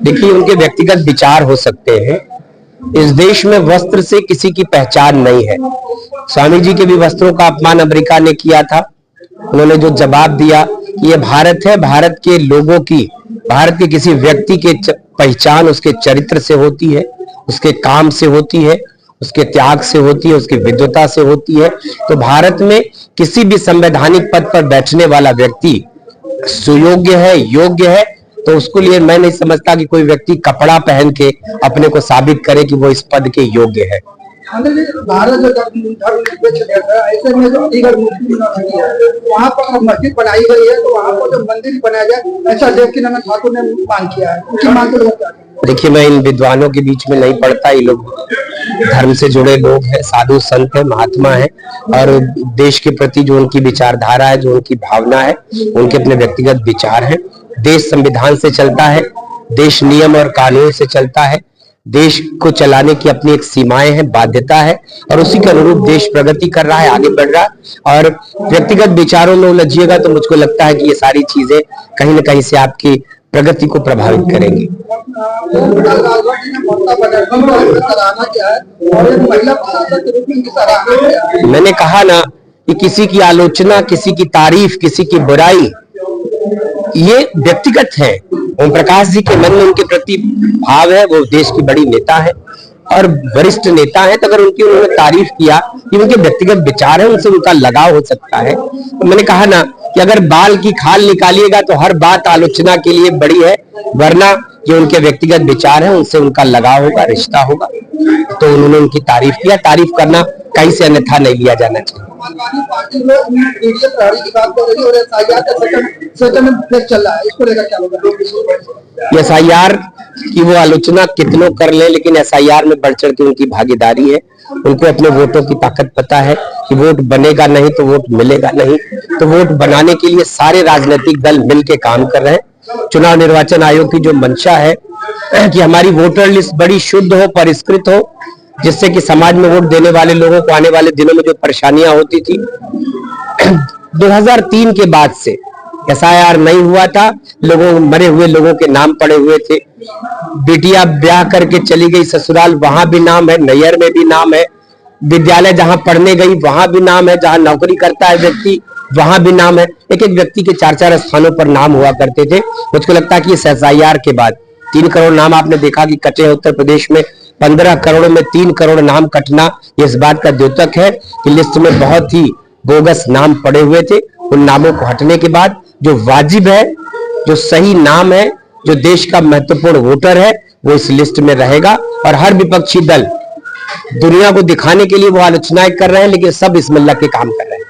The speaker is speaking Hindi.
देखिए, उनके व्यक्तिगत विचार हो सकते हैं। इस देश में वस्त्र से किसी की पहचान नहीं है। स्वामी जी के भी वस्त्रों का अपमान अमेरिका ने किया था। उन्होंने जो जवाब दिया कि ये भारत है, भारत के लोगों की, भारत के किसी व्यक्ति के पहचान उसके चरित्र से होती है, उसके काम से होती है, उसके त्याग से होती है, उसकी विद्वता से होती है। तो भारत में किसी भी संवैधानिक पद पर बैठने वाला व्यक्ति सुयोग्य है, योग्य है। तो उसको लिए मैं नहीं समझता कि कोई व्यक्ति कपड़ा पहन के अपने को साबित करे कि वो इस पद के योग्य है। भारत जो धर्मनिरपेक्ष देश है, ऐसे में जो अलीगढ़ मुस्लिम यूनिवर्सिटी है, वहाँ पर मस्जिद बनाई गई है, तो वहाँ पर जो मंदिर बनाया जाए, ऐसा देवकीनंदन ठाकुर ने मांग किया है। उनकी मांग को लोग क्या करें? देखिए, मैं इन विद्वानों के बीच में नहीं पड़ता। ये लोग धर्म से जुड़े लोग हैं, साधु संत है, महात्मा है, और देश के प्रति जो उनकी विचारधारा है, जो उनकी भावना है, उनके अपने व्यक्तिगत विचार हैं। देश संविधान से चलता है, देश नियम और कानून से चलता है, देश को चलाने की अपनी एक सीमाएं हैं, बाध्यता है, और उसी के अनुरूप देश प्रगति कर रहा है, आगे बढ़ रहा है। और व्यक्तिगत विचारों में उलझिएगा तो मुझको लगता है कि ये सारी चीजें कहीं ना कहीं से आपकी प्रगति को प्रभावित करेंगी। मैंने कहा ना कि किसी की आलोचना, किसी की तारीफ, किसी की बुराई, ये व्यक्तिगत है। ओम प्रकाश जी के मन में उनके प्रति भाव है, वो देश की बड़ी नेता है और वरिष्ठ नेता है। तो अगर उन्होंने तारीफ किया, कि उनके व्यक्तिगत विचार है, उनसे उनका लगाव हो सकता है। तो मैंने कहा ना कि अगर बाल की खाल निकालिएगा तो हर बात आलोचना के लिए बड़ी है, वरना जो उनके व्यक्तिगत विचार है उनसे उनका लगाव होगा, रिश्ता होगा। तो उन्होंने उनकी तारीफ किया। तारीफ करना कहीं से अन्यथा नहीं लिया जाना चाहिए। SIR की वो आलोचना कितनों कर ले, लेकिन SIR में बढ़ चढ़ के उनकी भागीदारी है। उनको अपने वोटों की ताकत पता है कि वोट बनेगा नहीं तो वोट मिलेगा नहीं। तो वोट बनाने के लिए सारे राजनीतिक दल मिलकर काम कर रहे हैं। चुनाव निर्वाचन आयोग की जो मंशा है कि हमारी वोटर लिस्ट बड़ी शुद्ध हो, परिष्कृत हो, जिससे कि समाज में वोट देने वाले लोगों को आने वाले दिनों में जो परेशानियां होती थी 2003 के बाद से SIR नहीं हुआ था। लोगों, मरे हुए लोगों के नाम पड़े हुए थे। बेटियां ब्याह करके चली गई ससुराल, वहां भी नाम है, नैयर में भी नाम है, विद्यालय जहां पढ़ने गई वहां भी नाम है, जहां नौकरी करता है व्यक्ति वहां भी नाम है। एक एक व्यक्ति के 4-4 स्थानों पर नाम हुआ करते थे। मुझको लगता है कि इस SIR के बाद 3 करोड़ नाम आपने देखा कि कटे हैं उत्तर प्रदेश में। 15 करोड़ में 3 करोड़ नाम कटना इस बात का द्योतक है कि लिस्ट में बहुत ही बोगस नाम पड़े हुए थे। उन नामों को हटने के बाद जो वाजिब है, जो सही नाम है, जो देश का महत्वपूर्ण वोटर है, वो इस लिस्ट में रहेगा। और हर विपक्षी दल दुनिया को दिखाने के लिए वो आलोचनाएं कर रहे हैं, लेकिन सब इसमें लग के काम कर रहे हैं।